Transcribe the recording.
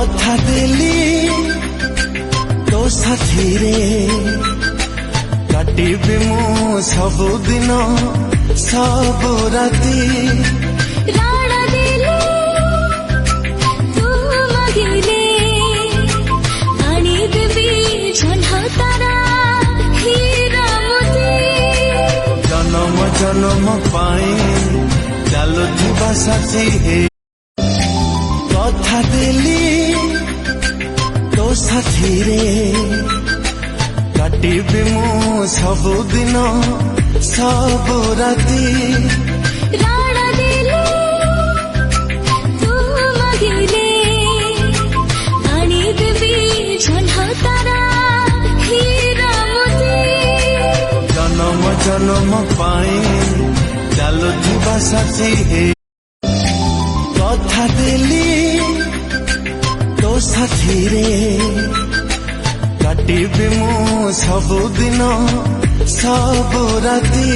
कथा देली तो साथी रे काटिबे मु सबु दिन सबु राती राणा देले तू मगिले आनी देवी झंडा तारा हीरा मोती जन्म जन्म पाए चालुथिबा साथी हे कथा देली तो साथी रे काटिबे मु सबु दिन सबु राती राणा देले तू मगिले आनी देवी झंडा तारा हीरा मोती जन्म जन्म पाए चालुथिबा साथी हे कथा देली तो साथी रे काटिबे मु सबु दिन सबु राती।